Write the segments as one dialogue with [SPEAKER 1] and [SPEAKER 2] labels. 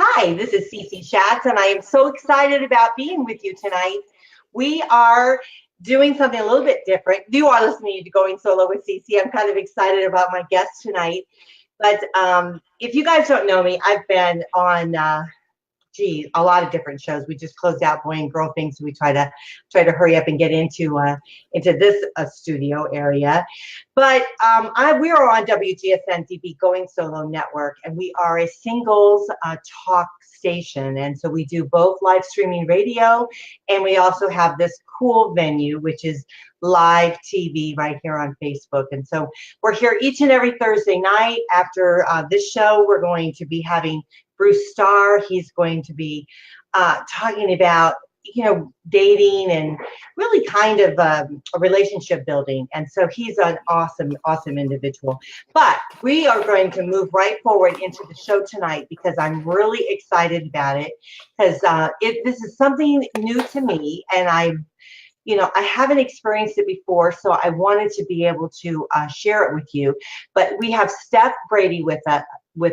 [SPEAKER 1] Hi, this is Cece Schatz, and I am so excited about being with you tonight. We are doing something a little bit different. You are listening to Going Solo with Cece. I'm kind of excited about my guest tonight. But if you guys don't know me, I've been on a lot of different shows. We just closed out Boy and Girl Things. So we try to hurry up and get into this studio area. But we are on WGSN-DB Going Solo Network, and we are a singles talk station. And so we do both live streaming radio, and we also have this cool venue, which is live TV right here on Facebook. And so we're here each and every Thursday night. After this show, we're going to be having Bruce Starr. He's going to be talking about, dating and really kind of a relationship building. And so he's an awesome, awesome individual. But we are going to move right forward into the show tonight because I'm really excited about it because this is something new to me, and I haven't experienced it before, so I wanted to be able to share it with you. But we have Steph Brady with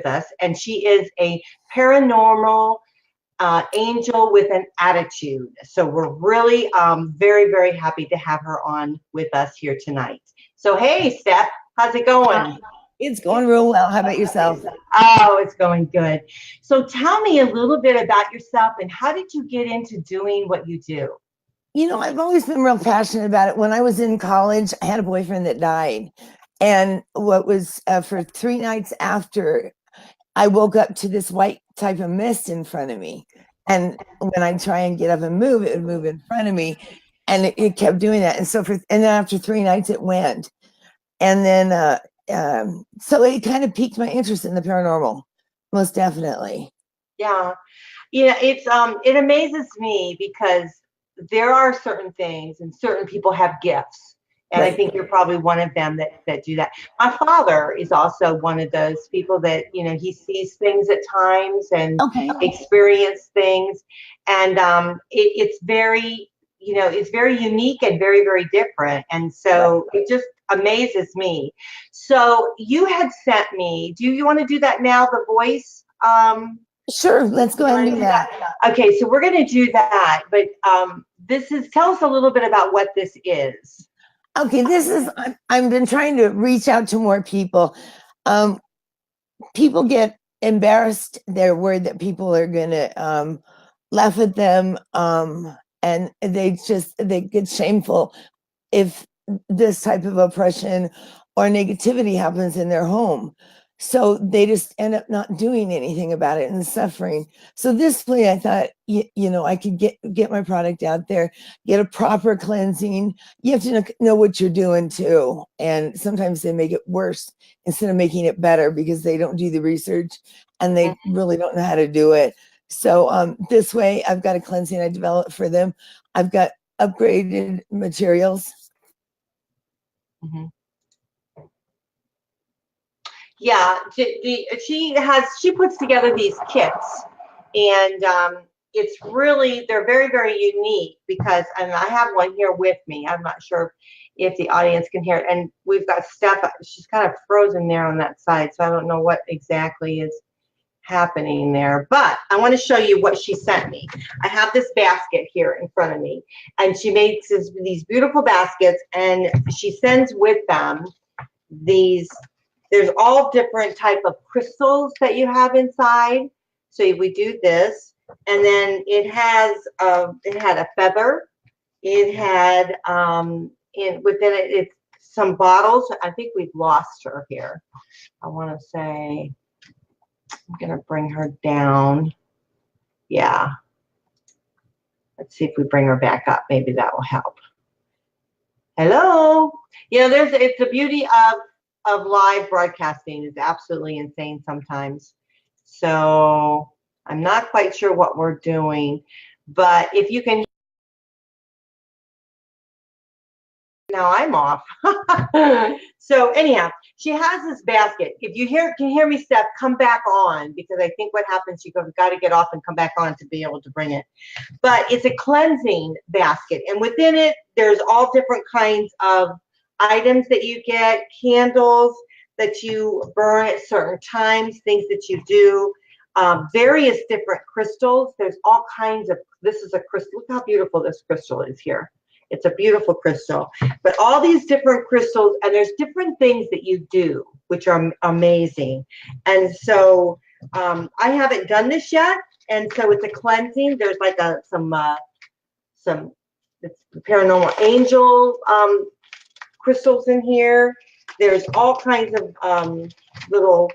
[SPEAKER 1] us, and she is a paranormal angel with an attitude. So we're really very, very happy to have her on with us here tonight. So hey, Steph, how's it going?
[SPEAKER 2] It's going real well. How about yourself?
[SPEAKER 1] Oh, it's going good. So tell me a little bit about yourself and how did you get into doing what you do?
[SPEAKER 2] I've always been real passionate about it. When I was in college, I had a boyfriend that died. And what was for 3 nights after, I woke up to this white type of mist in front of me. And when I try and get up and move, it would move in front of me. And it kept doing that. And then after 3 nights, it went. And then, so it kind of piqued my interest in the paranormal, most definitely.
[SPEAKER 1] Yeah. It amazes me because there are certain things and certain people have gifts. And right. I think you're probably one of them that do that. My father is also one of those people that, he sees things at times and experience things. And it's very, it's very unique and very, very different. And so it just amazes me. So you had sent me, do you want to do that now, the voice?
[SPEAKER 2] Sure, let's go ahead and do that.
[SPEAKER 1] Okay, so we're going to do that. But tell us a little bit about what this is.
[SPEAKER 2] Okay, I've been trying to reach out to more people. People get embarrassed. They're worried that people are going to laugh at them. And they get shameful if this type of oppression or negativity happens in their home. So they just end up not doing anything about it and suffering. So this way I thought, I could get my product out there, get a proper cleansing. You have to know what you're doing too. And sometimes they make it worse instead of making it better because they don't do the research and they really don't know how to do it. So this way I've got a cleansing I developed for them. I've got upgraded materials.
[SPEAKER 1] Mm-hmm. Yeah, she puts together these kits, and they're very, very unique because, and I have one here with me. I'm not sure if the audience can hear it, and we've got Steph. She's kind of frozen there on that side, so I don't know what exactly is happening there. But I want to show you what she sent me. I have this basket here in front of me, and she makes these beautiful baskets, and she sends with them these. There's all different type of crystals that you have inside. So we do this, and then it had a feather. It had within it it's some bottles. I think we've lost her here. I want to say I'm gonna bring her down. Yeah. Let's see if we bring her back up. Maybe that will help. Hello. It's the beauty of live broadcasting is absolutely insane sometimes. So I'm not quite sure what we're doing, but if you can, now I'm off. So anyhow, she has this basket. If you can hear me, Steph, come back on because I think what happens, you got to get off and come back on to be able to bring it. But it's a cleansing basket, and within it, there's all different kinds of items that you get, candles that you burn at certain times, things that you do. various different crystals. There's all kinds of, this is a crystal. Look how beautiful this crystal is here. It's a beautiful crystal, but all these different crystals, and there's different things that you do, which are amazing. And so I haven't done this yet. And so it's a cleansing. There's like some it's paranormal angel crystals in here. There's all kinds of little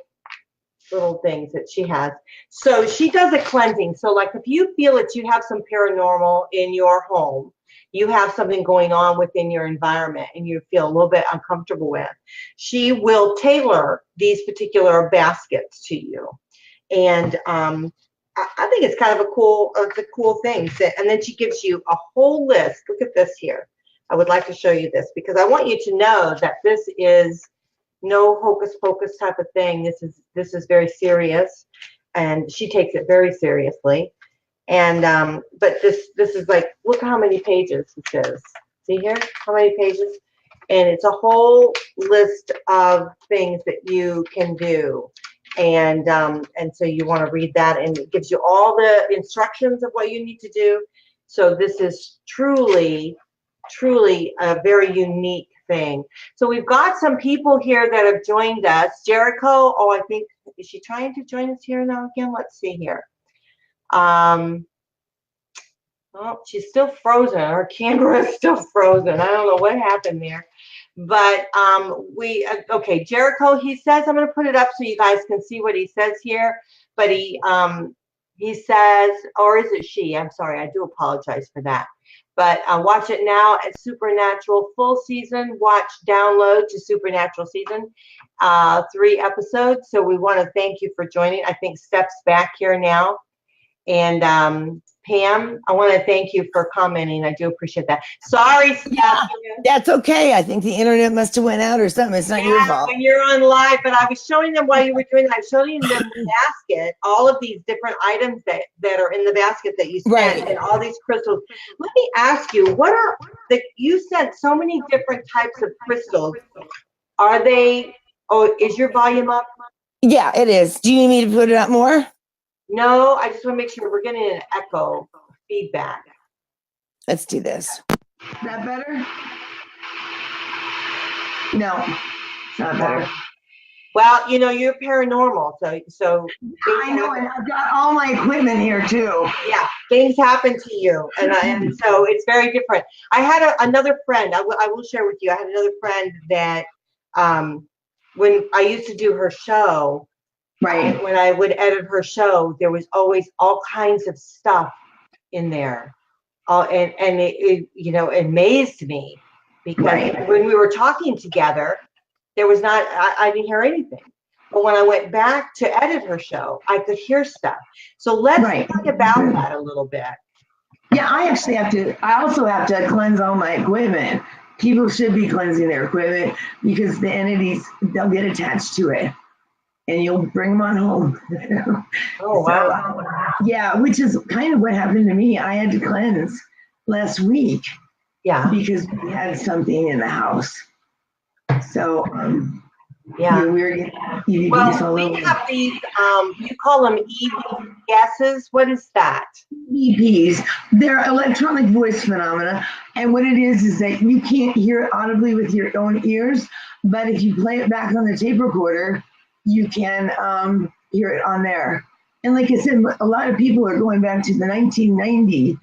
[SPEAKER 1] things that she has. So she does a cleansing. So like if you feel that you have some paranormal in your home, you have something going on within your environment and you feel a little bit uncomfortable with, she will tailor these particular baskets to you. And I think it's kind of it's a cool thing. And then she gives you a whole list. Look at this here. I would like to show you this because I want you to know that this is no hocus pocus type of thing. This is very serious, and she takes it very seriously. And but this is like, look how many pages this is. See here how many pages? And it's a whole list of things that you can do. And so you want to read that, and it gives you all the instructions of what you need to do. So this is truly a very unique thing. So we've got some people here that have joined us. Jericho, I think, is she trying to join us here now again? Let's see here. Oh, she's still frozen. Her camera is still frozen. I don't know what happened there. But okay, Jericho, he says, I'm going to put it up so you guys can see what he says here. But he says, or is it she? I'm sorry, I do apologize for that. But watch it now at Supernatural full season. Watch download to Supernatural season 3 episodes. So we want to thank you for joining. I think Steph's back here now. And Pam, I want to thank you for commenting. I do appreciate that. Sorry, Steph.
[SPEAKER 2] Yeah, that's okay. I think the internet must have went out or something. It's not your fault.
[SPEAKER 1] When you're on live, but I was showing them while you were doing that. I was showing them the basket, all of these different items that are in the basket that you sent, right, and all these crystals. Let me ask you, you sent so many different types of crystals. Are they, is your volume up?
[SPEAKER 2] Yeah, it is. Do you need me to put it up more?
[SPEAKER 1] No, I just want to make sure we're getting an echo feedback.
[SPEAKER 2] Let's do this.
[SPEAKER 3] Is that better? No, it's not better.
[SPEAKER 1] Well, you're paranormal, so
[SPEAKER 3] I know, and I've got all my equipment here too.
[SPEAKER 1] Yeah, things happen to you, and so it's very different. I had another friend. I will share with you. I had another friend that when I used to do her show. Right. When I would edit her show, there was always all kinds of stuff in there. And it amazed me because when we were talking together, there was not, I didn't hear anything. But when I went back to edit her show, I could hear stuff. So let's talk about that a little bit.
[SPEAKER 3] Yeah, I also have to cleanse all my equipment. People should be cleansing their equipment because the entities, they'll get attached to it. And you'll bring them on home.
[SPEAKER 1] Oh, wow.
[SPEAKER 3] Yeah, which is kind of what happened to me. I had to cleanse last week.
[SPEAKER 1] Yeah.
[SPEAKER 3] Because we had something in the house. So,
[SPEAKER 1] yeah.
[SPEAKER 3] We have
[SPEAKER 1] these, you call them EVPs. What is that?
[SPEAKER 3] EVPs. They're electronic voice phenomena. And what it is that you can't hear it audibly with your own ears. But if you play it back on the tape recorder, you can hear it on there. And like I said, a lot of people are going back to the 1990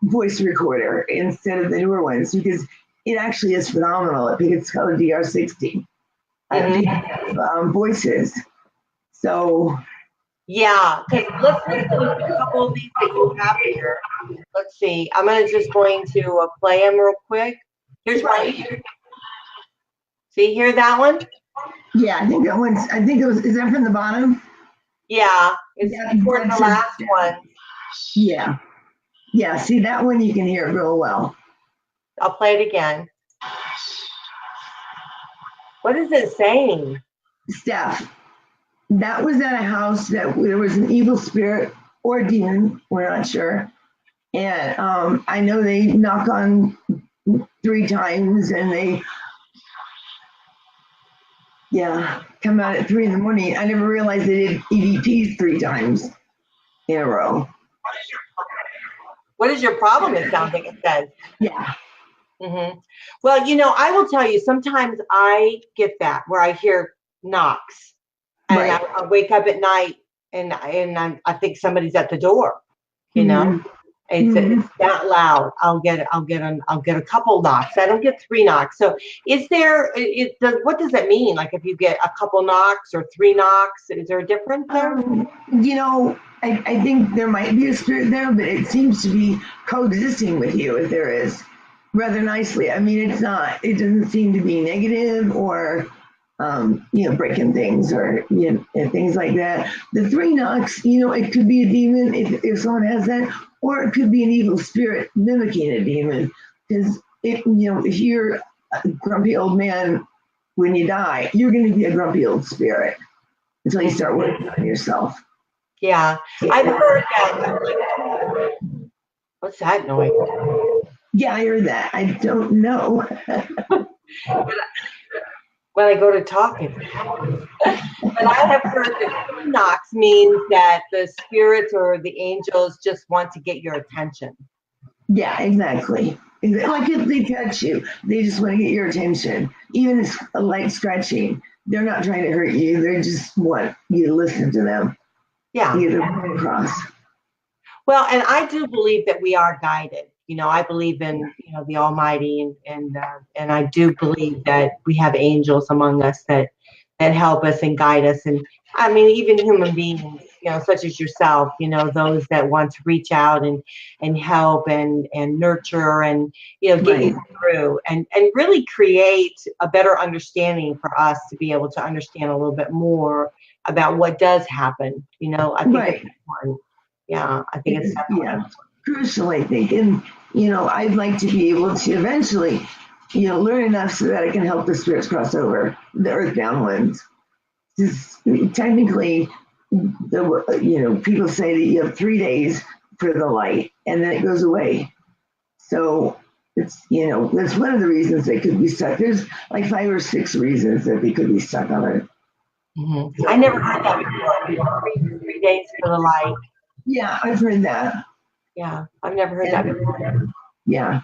[SPEAKER 3] voice recorder instead of the newer ones because it actually is phenomenal. I think it's called a DR60. Voices. So.
[SPEAKER 1] Yeah, okay, let's look at a couple of these that you have here. Let's see. I'm going to play them real quick. Here's one. See here, that one?
[SPEAKER 3] Yeah, I think is that from the bottom?
[SPEAKER 1] Yeah, it's toward the last one.
[SPEAKER 3] Yeah. Yeah, see that one you can hear real well.
[SPEAKER 1] I'll play it again. What is it saying?
[SPEAKER 3] Steph, that was at a house that there was an evil spirit or demon, we're not sure. And I know they knock on 3 times and Yeah, come out at 3 a.m. I never realized they did EVPs 3 times in a row.
[SPEAKER 1] What is your problem? It sounds like it says.
[SPEAKER 3] Yeah.
[SPEAKER 1] Well, you know, I will tell you, sometimes I get that where I hear knocks and
[SPEAKER 3] Right.
[SPEAKER 1] I wake up at night and I think somebody's at the door, you know. It's that loud. I'll get a couple knocks. I don't get 3 knocks. So what does that mean? Like if you get a couple knocks or 3 knocks, is there a difference there?
[SPEAKER 3] You know, I think there might be a spirit there, but it seems to be coexisting with you, if there is, rather nicely. I mean, it doesn't seem to be negative or, you know, breaking things or, you know, things like that. The 3 knocks, you know, it could be a demon if someone has that, or it could be an evil spirit mimicking a demon. Because, you know, if you're a grumpy old man when you die, you're going to be a grumpy old spirit until you start working on yourself.
[SPEAKER 1] Yeah, I've heard that. What's that noise?
[SPEAKER 3] Yeah, I heard that. I don't know.
[SPEAKER 1] When I go to talking. But I have heard that 3 knocks means that the spirits or the angels just want to get your attention.
[SPEAKER 3] Yeah, exactly. Like if they touch you, they just want to get your attention. Even if it's a light scratching, they're not trying to hurt you. They just want you to listen to them.
[SPEAKER 1] Yeah.
[SPEAKER 3] Get their point across.
[SPEAKER 1] Well, and I do believe that we are guided. You know, I believe in, you know, the Almighty, and I do believe that we have angels among us that help us and guide us. And I mean, even human beings, you know, such as yourself, you know, those that want to reach out and help and nurture and, you know, get you through and really create a better understanding for us to be able to understand a little bit more about what does happen. You know, I think it's important. Yeah, I think it's definitely
[SPEAKER 3] crucial, I think. And, you know, I'd like to be able to eventually, you know, learn enough so that I can help the spirits cross over the earthbound ones. Because technically, you know, people say that you have 3 days for the light and then it goes away. So it's, you know, that's one of the reasons they could be stuck. There's like 5 or 6 reasons that they could be stuck on it.
[SPEAKER 1] I never heard that before. 3 days for the light.
[SPEAKER 3] Yeah, I've heard that.
[SPEAKER 1] Yeah, I've never heard that before.
[SPEAKER 3] Yeah.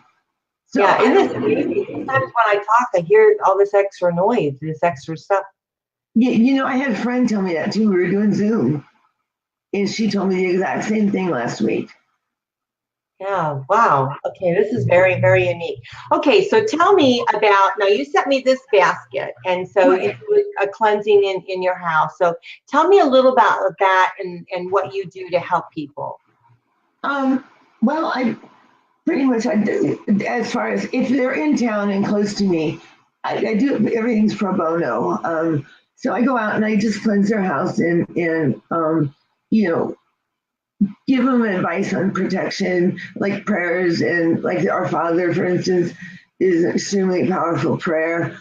[SPEAKER 1] So yeah, isn't it amazing? Sometimes when I talk, I hear all this extra noise, this extra stuff.
[SPEAKER 3] Yeah, you know, I had a friend tell me that too. We were doing Zoom, and she told me the exact same thing last week.
[SPEAKER 1] Yeah, wow. Okay, this is very, very unique. Okay, so tell me about, now you sent me this basket, and so you do a cleansing in your house. So tell me a little about that and what you do to help people.
[SPEAKER 3] Well, I pretty much, as far as if they're in town and close to me, I do, everything's pro bono. So I go out and I just cleanse their house and you know, give them advice on protection, like prayers, and like Our Father, for instance, is an extremely powerful prayer.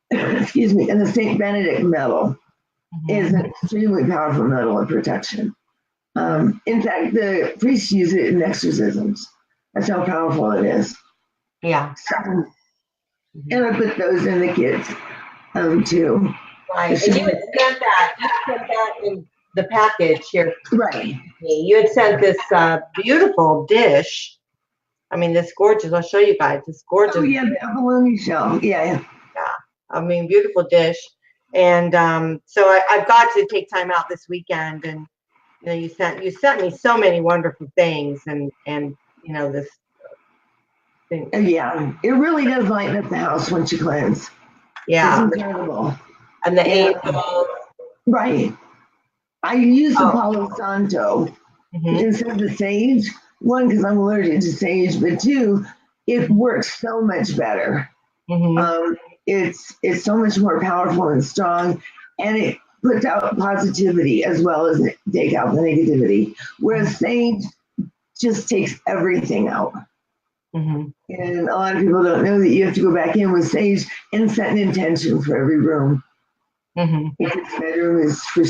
[SPEAKER 3] Excuse me. And the St. Benedict medal is an extremely powerful medal of protection. In fact, the priests use it in exorcisms. That's how powerful it is.
[SPEAKER 1] Yeah.
[SPEAKER 3] So, and I put those in the kids too.
[SPEAKER 1] Right. And you had sent that in the package here.
[SPEAKER 3] Right.
[SPEAKER 1] You had sent this beautiful dish. I mean, this gorgeous, I'll show you guys, this gorgeous.
[SPEAKER 3] Oh, yeah, the abalone shell. Yeah.
[SPEAKER 1] Yeah. I mean, beautiful dish. And so I've got to take time out this weekend, and you know, you sent me so many wonderful things, and you know, this thing.
[SPEAKER 3] Yeah, it really does lighten up the house once you cleanse.
[SPEAKER 1] Yeah.
[SPEAKER 3] It's incredible.
[SPEAKER 1] And the angels.
[SPEAKER 3] Right. I use the Palo Santo instead of the sage. One, because I'm allergic to sage, but 2, it works so much better. It's so much more powerful and strong, and it puts out positivity as well as take out the negativity. Whereas sage just takes everything out. And a lot of people don't know that you have to go back in with sage and set an intention for every room. If this bedroom is for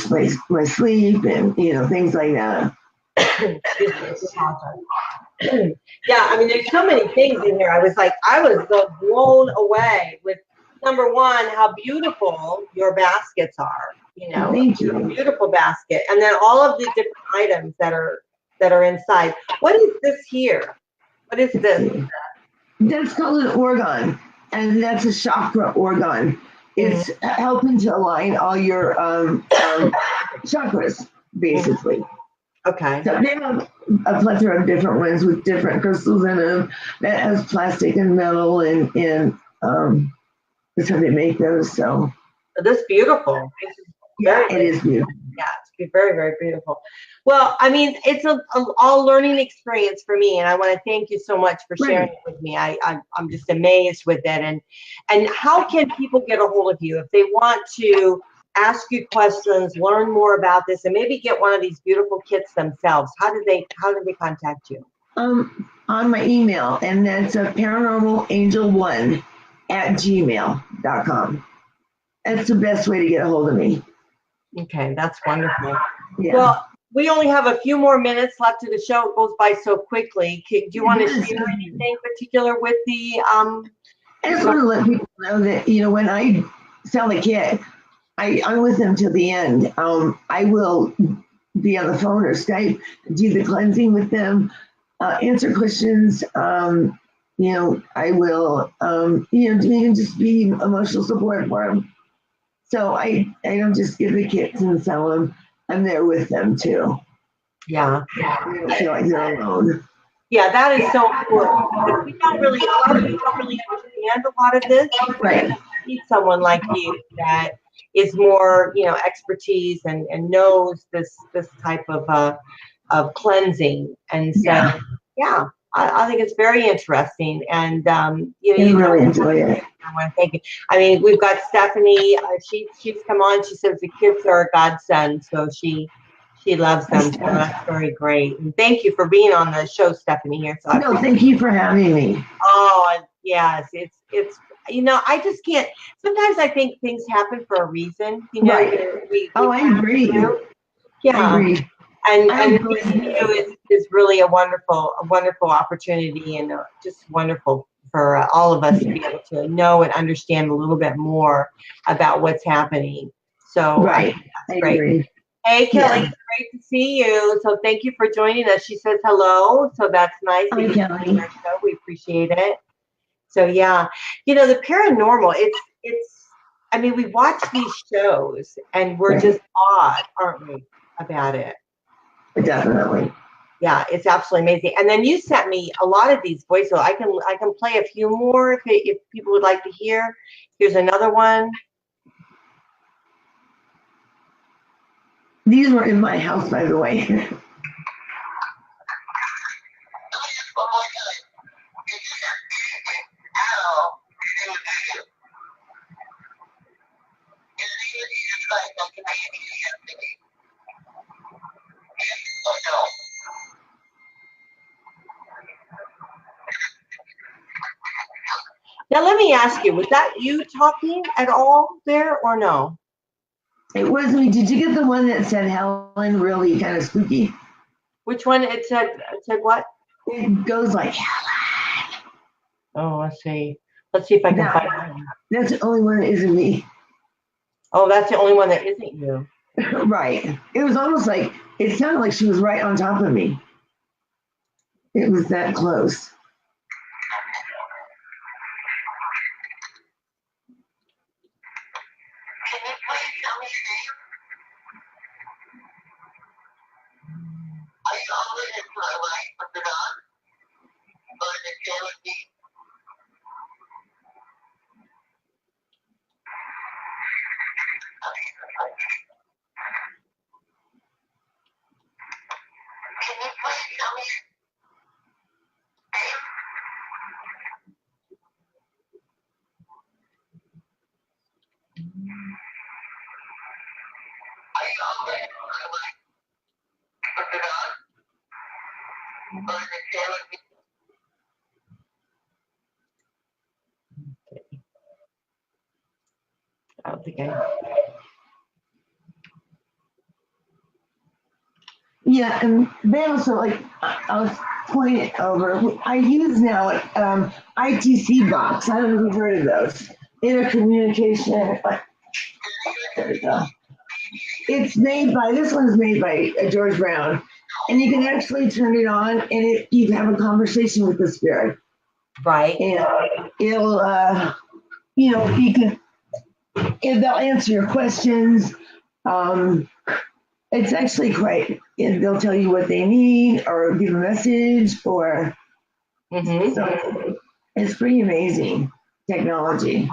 [SPEAKER 3] my sleep, and you know, things like that.
[SPEAKER 1] Yeah, I mean, there's so many things in here. I was blown away with number one, how beautiful your baskets are.
[SPEAKER 3] Thank you.
[SPEAKER 1] A beautiful basket, and then all of the different items that are inside. What is this here? What is this?
[SPEAKER 3] That's called an organ, and that's a chakra organ. It's helping to align all your chakras, basically.
[SPEAKER 1] Okay.
[SPEAKER 3] So they have a plethora of different ones with different crystals in them. That has plastic and metal, and that's how they make those. So
[SPEAKER 1] This is beautiful. This is
[SPEAKER 3] it is beautiful.
[SPEAKER 1] Yeah, it's very, very beautiful. Well, I mean, it's a all learning experience for me, and I want to thank you so much for sharing it with me. I'm just amazed with it. And how can people get a hold of you if they want to ask you questions, learn more about this, and maybe get one of these beautiful kits themselves? How do they contact you?
[SPEAKER 3] On my email, and that's a paranormalangel1@gmail.com. That's the best way to get a hold of me.
[SPEAKER 1] Okay, that's wonderful.
[SPEAKER 3] Yeah.
[SPEAKER 1] Well, we only have a few more minutes left of the show. It goes by so quickly. Do you want to share anything particular with the
[SPEAKER 3] I just want to let people know that, when I sell a kit, I'm with them till the end. I will be on the phone or Skype, do the cleansing with them, answer questions. I will, even just be emotional support for them. So I don't just give the kits and sell them. I'm there with them too.
[SPEAKER 1] Yeah.
[SPEAKER 3] You don't feel like you're alone.
[SPEAKER 1] Yeah, that is so important. Because a lot of people don't really understand a lot of this.
[SPEAKER 3] Right.
[SPEAKER 1] You need someone like you that is more, expertise and knows this type of cleansing. And so, yeah, I think it's very interesting. And you
[SPEAKER 3] really enjoy it.
[SPEAKER 1] I want to thank you. I mean, we've got Stephanie. She's come on. She says the kids are a godsend, so she loves them. So that's very great. And thank you for being on the show, Stephanie. Here. So
[SPEAKER 3] no, thank you for having me.
[SPEAKER 1] Oh yes, it's I just can't. Sometimes I think things happen for a reason.
[SPEAKER 3] Right. I agree.
[SPEAKER 1] Yeah.
[SPEAKER 3] I agree.
[SPEAKER 1] And is really a wonderful opportunity, and just wonderful for all of us to be able to know and understand a little bit more about what's happening. So
[SPEAKER 3] right,
[SPEAKER 1] that's great.
[SPEAKER 3] Agree.
[SPEAKER 1] Hey Kelly, it's great to see you. So thank you for joining us. She says hello, so that's nice.
[SPEAKER 3] Hi, Kelly.
[SPEAKER 1] We appreciate it. So yeah, the paranormal. It's. I mean, we watch these shows and we're just awed, aren't we, about it?
[SPEAKER 3] Definitely.
[SPEAKER 1] Yeah, it's absolutely amazing. And then you sent me a lot of these voices. I can play a few more if people would like to hear. Here's another one.
[SPEAKER 3] These were in my house, by the way.
[SPEAKER 1] Now, let me ask you, was that you talking at all there or no?
[SPEAKER 3] It was me. Did you get the one that said Helen really kind of spooky?
[SPEAKER 1] Which one? It said what?
[SPEAKER 3] It goes like Helen.
[SPEAKER 1] Oh, let's see. Let's see if I can find it.
[SPEAKER 3] That's the only one that isn't me.
[SPEAKER 1] Oh, that's the only one that isn't you.
[SPEAKER 3] Right. It was almost like, it sounded like she was right on top of me. It was that close.
[SPEAKER 1] I don't think I.
[SPEAKER 3] Yeah, and they also, like, I was pointing over. I use now ITC box. I don't know if you've heard of those. intercommunication. There we go. It's made by, this one's made by George Brown. And you can actually turn it on and you can have a conversation with the spirit.
[SPEAKER 1] Right.
[SPEAKER 3] And it'll, they'll answer your questions. It's actually great. And they'll tell you what they need or give a message or, so it's pretty amazing technology.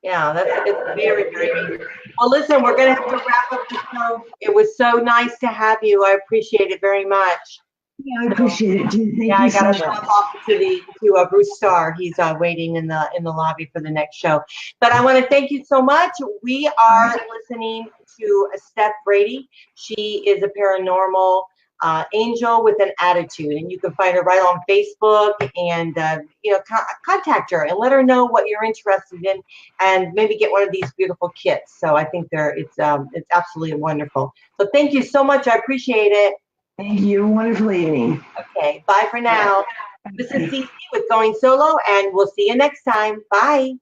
[SPEAKER 1] Yeah, it's very, very neat. Well, listen, we're going to have to wrap up the show. It was so nice to have you. I appreciate it very much.
[SPEAKER 3] Yeah, I appreciate it too. Thank you
[SPEAKER 1] I
[SPEAKER 3] so
[SPEAKER 1] got to
[SPEAKER 3] much.
[SPEAKER 1] jump off to Bruce Starr. He's waiting in the lobby for the next show. But I want to thank you so much. We are listening to Steph Brady. She is a paranormal angel with an attitude, and you can find her right on Facebook. And contact her and let her know what you're interested in, and maybe get one of these beautiful kits. So I think it's absolutely wonderful. So thank you so much. I appreciate it.
[SPEAKER 3] Thank you. Wonderful evening.
[SPEAKER 1] Okay, bye for now. This is Cece with Going Solo, and we'll see you next time. Bye.